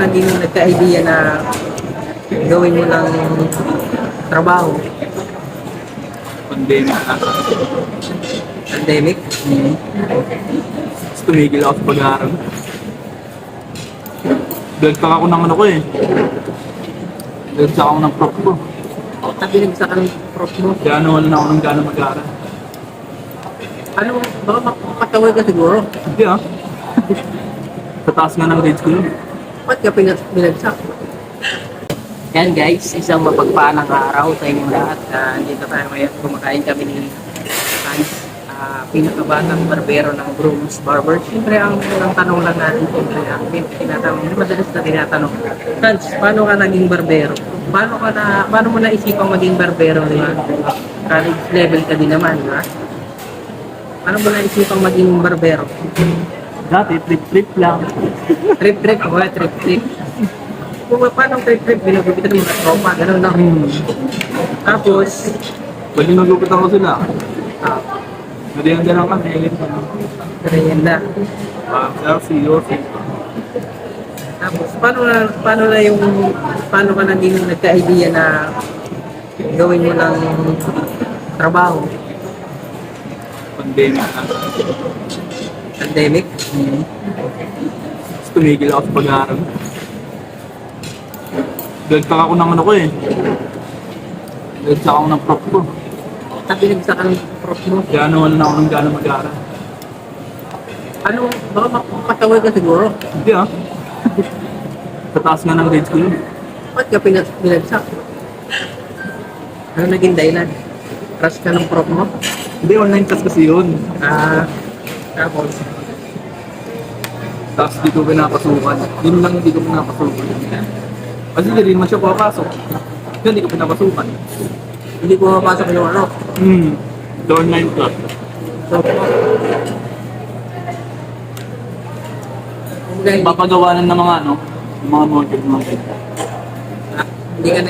naging nagka-idea na gawin mo ng trabaho? Pandemic na. Pandemic? Tapos tumigil ako sa pag-aaral. Dagdag ako ng ano ko eh. Dagdag ako ng prof ko. Binagsak ka ng prof mo. Kaya wala na ako ng gana mag-aaral. Ano, baka makatawag ka siguro. Hindi ah. Sa taas nga ng grades ko yun. Ba't ka binagsak? Yan guys, isang mapagpalang araw sa inyong lahat. Dito tayo ngayon, kumakain kami ni Hans, pinakabatang barbero ng Bruno's Barber. Siyempre, ang tanong lang natin, siyempre, ang madalas na tinatanong, Hans, paano ka naging barbero? Paano mo naisipang maging barbero, di ba? College level ka din naman, di ba? Paano mo naisipang maging barbero? Dati, trip-trip lang. Trip-trip, o trip-trip. Kung paano trip-trip, binugupitan mo na tropa, gano'n lang. Tapos, Pwede nagupitan ko sila. ah, Merienda lang kami. merienda. Seryoso. Tapos, paano ka naging nagka-idea na gawin mo ng trabaho? Pandemic na. Pandemic? Tapos tumigil ako sa pag-aaral. Dagdag ako ng ano ko eh. Dagdag ako ng prof ko. Binagsak ka ng prof mo. Kaya wala na ako ng gana mag-aaral. Ano, baka makatawag ka siguro. Hindi ah. Sa taas nga ng grades ko yun. Ba't ka binagsak? Ano naging dahilan? Crush ka ng prof mo? Hindi, online class kasi yun. Tapos, Tapos di ko pinapasukan. Yun lang hindi ko pinapasukan. Kasi hindi naman siya papasok. Yun, hindi ko pinapasukan. hindi ko mapasok yung ano. The online class. So, kumbaga, Papagawa ng mga ano, yung mga module mga ganyan.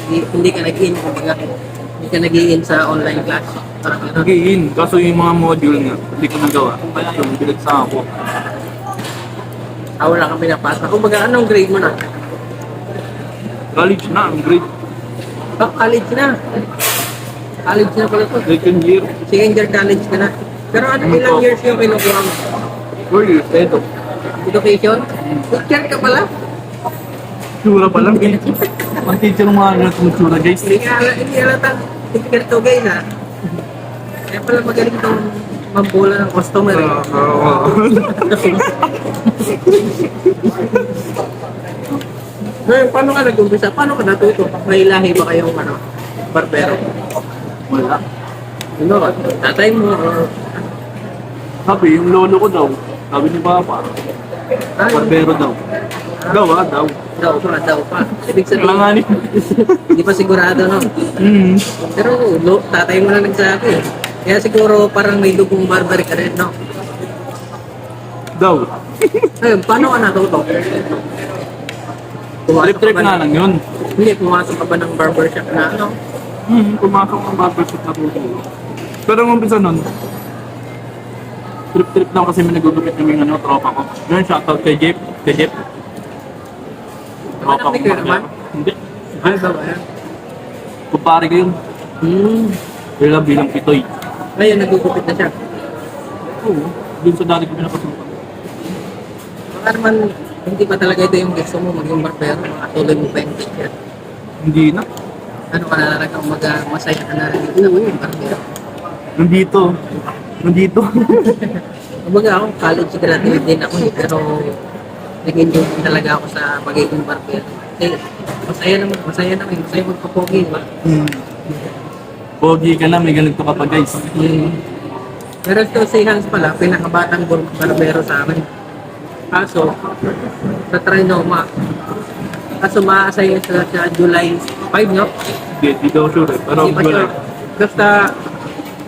hindi ka nag-in, kumbaga, hindi ka nag-in sa online class. Parang gano'n. Nag-i-in, kaso yung mga module nga, hindi ko nagawa. Kaya yun, binagsa ako. Wala kang pinapasa. Kumbaga, anong grade mo na? College na, ang grade. College na. College na pala to. Second year, Second year college ka na. Pero ilang years yung kinukuha mo? 4 years, eto. Education? Teacher ka pala? Tsura pa lang eh. Ang teacher mga ano, tsura guys. Hindi alata. Teacher to guys ha. Kaya pala magaling itong mambola ng customer eh. Ngayon, paano ka nag-umpisa? Paano ka natuto? May lahi ba kayong barbero? Wala. Ano ka? Tatay mo or... Sabi, yung lolo ko daw, sabi ni Papa, barbero daw. Daw ah, daw. Daw pa. Ibig sabihin, Kalanganin. hindi pa sigurado no? Pero tatay mo na nagsabi eh. Kaya siguro parang may dugong barber ka rin, no? Daw. Ayun, paano ka natuto? Trip-trip nga lang yun. Hindi, pumasok ka ba ng barbershop na ano? Pumasok ng barbershop na tutulog. Pero ang umpisa nun, trip-trip lang kasi may nagugupit kami ng tropa ko. Yun, shoutout kay Jeff. Kay Jeff. Tropa ko. Anak ni Kuya naman? Hindi. Ano ba yan? Kumpare ko yun. Bilang pitoy. Ngayon, nagugupit na siya. Oo. Dun sa dati ko pinapasukan. Baka naman, hindi pa talaga ito yung gusto mo maging barbero, makatuloy mo pa yung teacher. Hindi na. Ano ka na talagang masaya ka na rin dito na maging barbero? Nandito. Kumbaga ako, college graduate din ako eh, pero nag-enjoy din talaga ako sa pagiging barbero. Kasi masaya magpapogi, di ba? Pogi ka na, may ganito ka pa guys. Pero ito si Hans pala, pinakabatang barbero sa amin. Kaso, sa Trinoma, kaso ma-assign sa July 5, no? Hindi daw sure eh. Pero Hindi pa sure. Basta,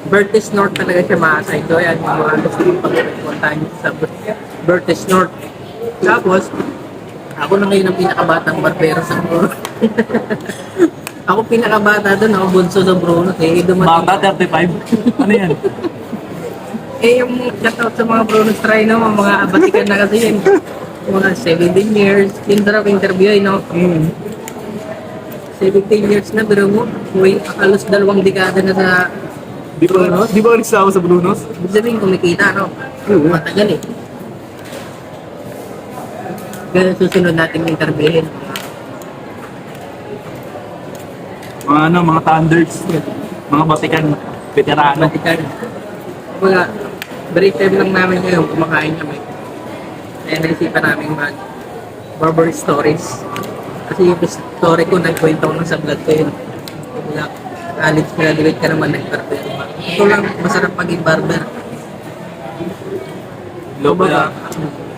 Bertis North talaga siya ma-assign. So, yan, yung mga gusto kong pag-reportahan sa Bertis North. Tapos, ako na ngayon ang pinakabatang barbero sa Bruno. Ako pinakabata doon, ako bunso sa Bruno. Eh, Bata 35. Ano yan? yung shoutout sa mga Bruno Try naman, mga abatikan na kasi yan. mga 17 years. Yung sarap interview, no? 17 years na, pero mo, may halos 2 dekada na sa Brunos. Di ba nagsama sa Brunos? Ibig sabihin, kumikita, no? Matagal eh. Kaya susunod natin interviewin. Mga thunders. Mga batikan. Veterano. Matikan. Mga break time lang namin ngayon, kumakain kami. Kaya naisipan namin barber stories. Kasi yung story ko, nagkwento ko na sa vlog ko yun. Kaya, college graduate ka naman, nag-barber. Ito lang, masarap maging barber. Hello pa yan.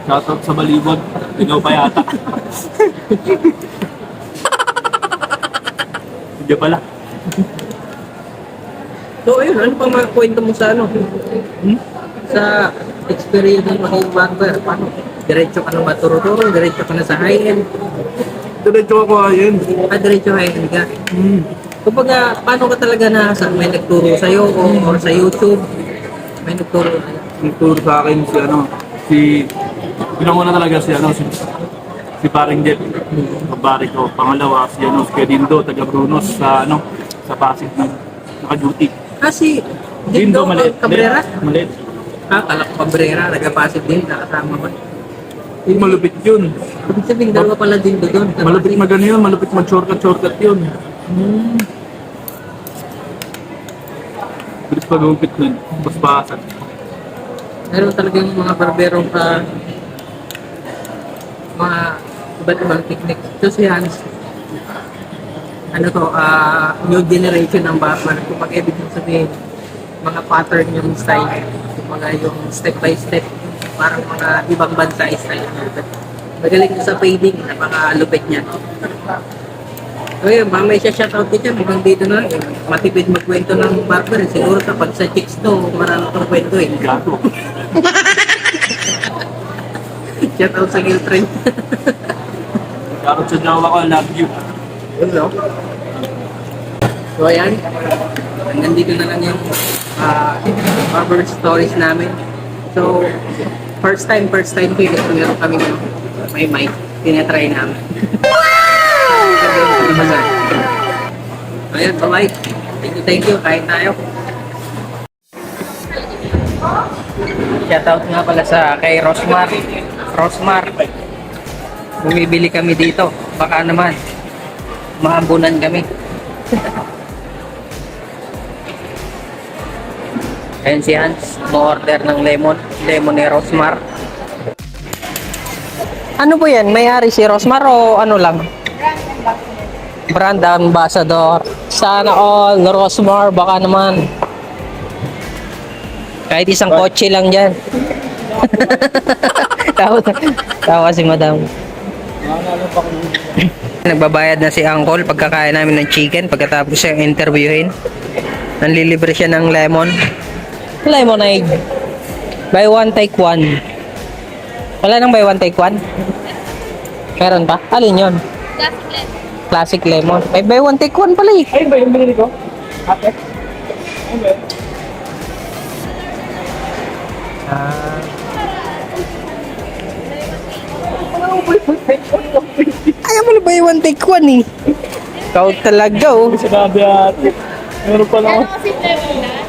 Shoutout sa Balibog. Ikaw pa yata. Hindi pala. So ayun, ano pa mga kwento mo sa ano? Sa experience ng maging barber, paano? Diretso ka na maturo-turo, diretso ka na sa high-end, Diretso ako ayun. diretso high-end ka. Kumbaga, paano ka talaga may nagturo sa'yo or sa YouTube? May nagturo sa'yo? Nagturo sa akin si pinanguna talaga si Paring Jet. Pabari ko. Pangalawa si Kedindo, taga Brunos sa sa Pasig na naka-duty. Kasi, Dindo maliit. Cabrera? Maliit. Kalak Cabrera, nagapasig din, nakasama mo. Malupit yun. Ibig sabihin, dalawa pala din doon. Malupit magano yun. Malupit mag-shortcut yun. Bilis pag-umpit nun. Basbasan. Meron talagang mga barberong mga iba't ibang technique. So si Hans, new generation ng barber. Kung ibig sabihin, mga pattern yung style. Mga yung step by step. Parang mga ibang bansa style. Magaling sa fading na mga lupit niya. Ngayon, mamaya siya shoutout ko dyan. Mukhang dito na. Matipid magkwento ng barber. Siguro kapag sa chicks to, marami itong kwento eh. Gato. Shoutout sa girlfriend. Gato sa jawa ko. Love you. Yun, no? So, ayan. Nandito na lang yung barber stories namin. So, first time ko yung meron kami may mic. Tinatry namin. Ayan, bye-bye. Thank you. Kain tayo. Shoutout nga pala kay Rosmar. Rosmar. Bumibili kami dito. Baka naman, maambunan kami. Ayan si Hans, mo-order ng lemon ni Rosmar. Ano po yan? May-ari si Rosmar o ano lang? Brand ambassador. Sana all, Rosmar, baka naman. Kahit isang kotse lang dyan. Tawa si madam. Nagbabayad na si Uncle pagkakain namin ng chicken pagkatapos siyang interviewin. Nanlilibre siya ng lemonade. Buy one, take one. Wala nang buy one, take one? Meron pa? Alin yun? Classic lemon. May buy one, take one pala eh. Ayun ba yung binili ko? Ate? Ayun ba? Ayaw mo na buy one, take one eh. Ikaw talaga oh. Sinabi ate. Meron pa lang.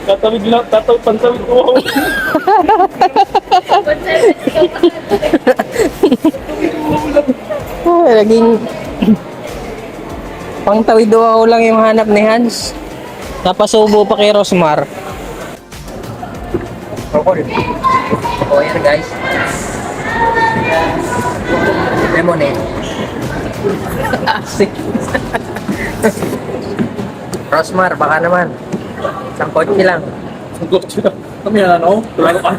Tatawid lang. Pantawid ko. Naging pangtawid daw lang yung hanap ni Hans. Napasubo pa kay Rosmar. Oh, yan guys. Lemonade. Asik. Rosmar, baka naman. Isang kotse lang. Kami yan Tulad ka.